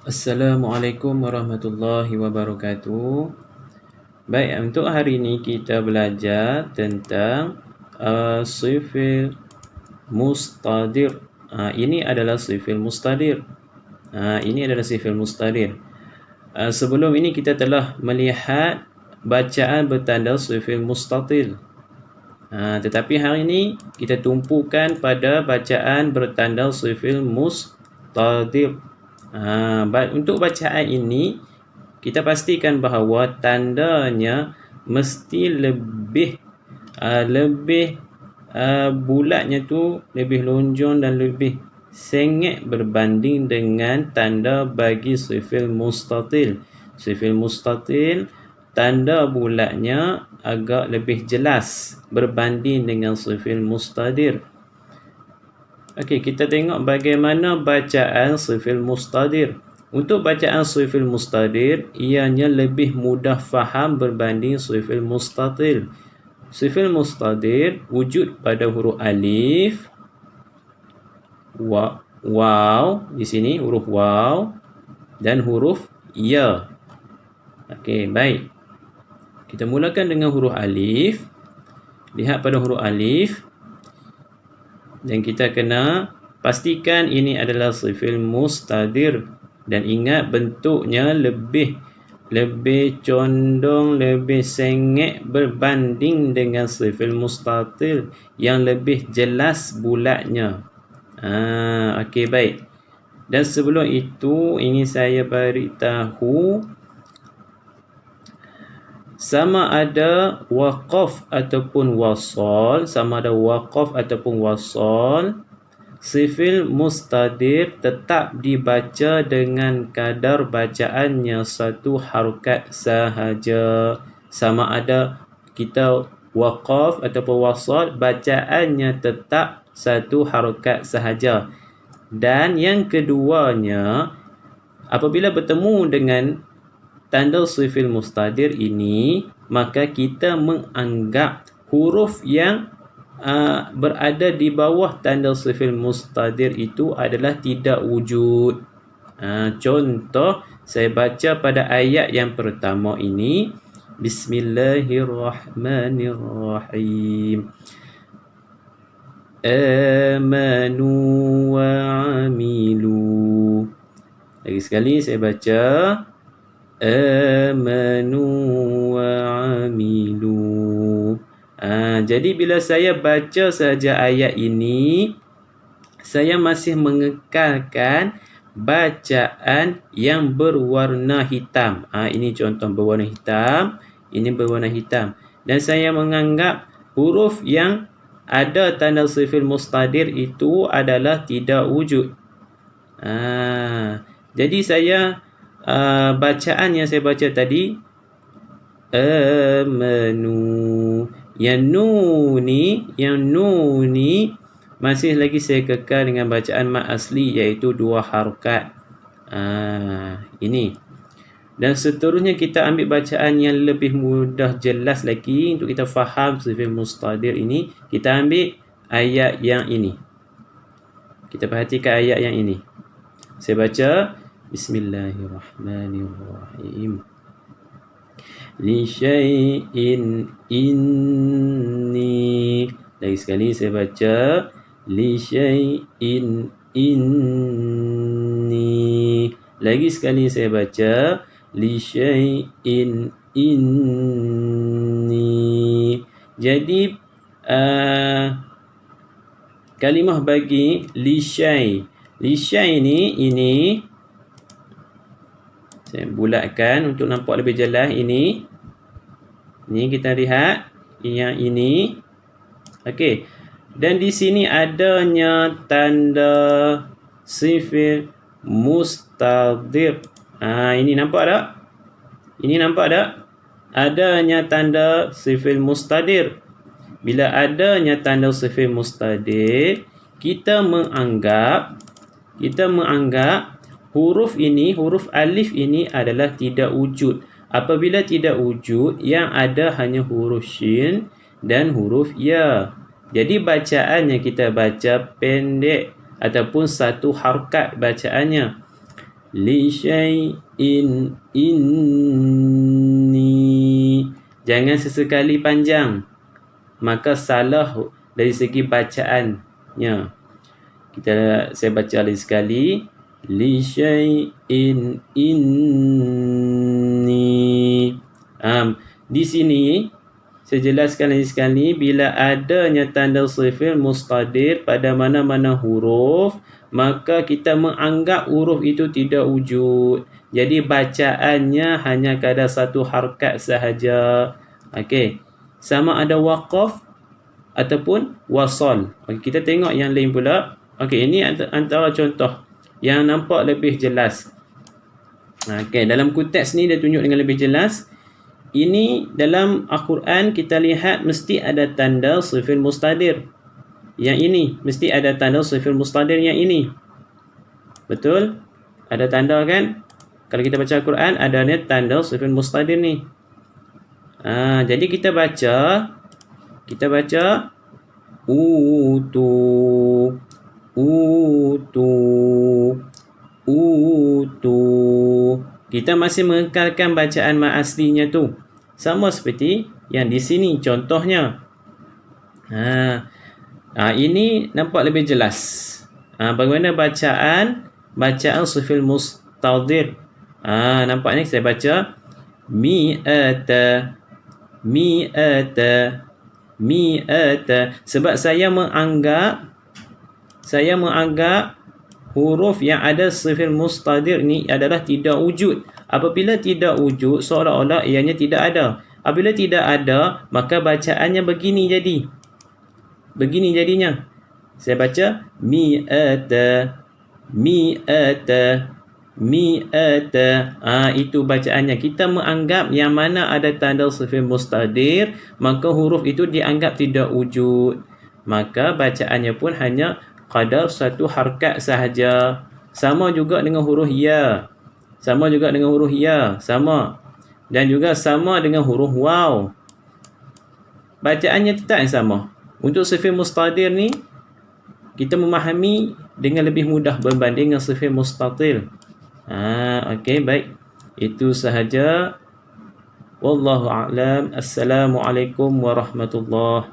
Assalamualaikum warahmatullahi wabarakatuh. Baik, untuk hari ini kita belajar tentang sifil mustadir. Ini adalah sifil mustadir. Sebelum ini kita telah melihat bacaan bertanda sifil mustatil. Tetapi hari ini kita tumpukan pada bacaan bertanda sifil mustadir. Untuk bacaan ini kita pastikan bahawa tandanya mesti lebih bulatnya tu lebih lonjong dan lebih sengit berbanding dengan tanda bagi sifil mustatil. Sifil mustatil tanda bulatnya agak lebih jelas berbanding dengan sifil mustadir. Okey, kita tengok bagaimana bacaan sifil mustadir. Untuk bacaan sifil mustadir, ianya lebih mudah faham berbanding sifil mustatil. Sifil mustadir wujud pada huruf alif, waw di sini huruf waw dan huruf ya. Okey, baik. Kita mulakan dengan huruf alif. Lihat pada huruf alif. Dan kita kena pastikan ini adalah sifil mustadir. Dan ingat bentuknya lebih condong, lebih sengit berbanding dengan sifil mustatil yang lebih jelas bulatnya. Okey, baik. Dan sebelum itu ingin saya beritahu sama ada waqaf ataupun wasal, sifil mustadir tetap dibaca dengan kadar bacaannya satu harokat sahaja. Sama ada kita waqaf ataupun wasal, bacaannya tetap satu harokat sahaja. Dan yang keduanya, apabila bertemu dengan tanda sifil mustadir ini, maka kita menganggap huruf yang berada di bawah tanda sifil mustadir itu adalah tidak wujud. Contoh, saya baca pada ayat yang pertama ini, Bismillahirrahmanirrahim. Amanu wa amilu. Lagi sekali saya baca, amanu wa amilu. Jadi bila saya baca saja ayat ini, saya masih mengekalkan bacaan yang berwarna hitam. Ini contoh berwarna hitam, ini berwarna hitam. Dan saya menganggap huruf yang ada tanda sifil mustadir itu adalah tidak wujud. Jadi saya bacaan yang saya baca tadi, amanu, yang nu ni masih lagi saya kekal dengan bacaan mat asli, iaitu 2 harokat. Ini. Dan seterusnya kita ambil bacaan yang lebih mudah, jelas lagi untuk kita faham sifil mustadir ini. Kita ambil ayat yang ini. Kita perhatikan ayat yang ini. Saya baca, Bismillahirrahmanirrahim. Li syai'in inni. Lagi sekali saya baca, li syai'in inni. Lagi sekali saya baca, li syai'in inni. Jadi kalimah bagi li syai'. Li syai' ini saya bulatkan untuk nampak lebih jelas. Ini kita lihat yang ini. Okey. Dan di sini adanya tanda sifil mustadir. Ini nampak tak? Ini nampak tak? Adanya tanda sifil mustadir. Bila adanya tanda sifil mustadir, kita menganggap huruf ini, huruf alif ini adalah tidak wujud. Apabila tidak wujud, yang ada hanya huruf shin dan huruf ya. Jadi bacaannya kita baca pendek ataupun satu harakat bacaannya. li syai'in inni. Jangan sesekali panjang, maka salah dari segi bacaannya. Saya baca lagi sekali. Li syai'in inni. Di sini saya jelaskan lagi sekali, bila adanya tanda sifil mustadir pada mana-mana huruf, maka kita menganggap huruf itu tidak wujud. Jadi bacaannya hanya kadar satu harkat sahaja. Okey. Sama ada waqaf ataupun wasal. Okey, kita tengok yang lain pula. Okey, ini antara contoh yang nampak lebih jelas. Okey, dalam konteks ni dia tunjuk dengan lebih jelas. Ini dalam Al-Quran kita lihat mesti ada tanda sifil mustadir. Yang ini mesti ada tanda sifil mustadir yang ini. Betul? Ada tanda kan? Kalau kita baca Al-Quran adanya tanda sifil mustadir ni. Jadi kita baca utu. Kita masih mengekalkan bacaan mat aslinya tu. Sama seperti yang di sini contohnya. Ini nampak lebih jelas. Bagaimana bacaan sifil mustadir. Nampaknya saya baca mi'ata. Sebab saya menganggap huruf yang ada sifil mustadir ni adalah tidak wujud. Apabila tidak wujud, seolah-olah ianya tidak ada. Apabila tidak ada, maka bacaannya begini jadi. Begini jadinya. Saya baca mi'ata. Itu bacaannya. Kita menganggap yang mana ada tanda sifil mustadir, maka huruf itu dianggap tidak wujud. Maka bacaannya pun hanya qadar satu harkat sahaja. Sama juga dengan huruf ya. Sama. Dan juga sama dengan huruf waw. Bacaannya tetap yang sama. Untuk sifil mustadir ni, kita memahami dengan lebih mudah berbanding dengan sifil mustatil. Okey, baik. Itu sahaja. Wallahu a'lam. Assalamualaikum warahmatullahi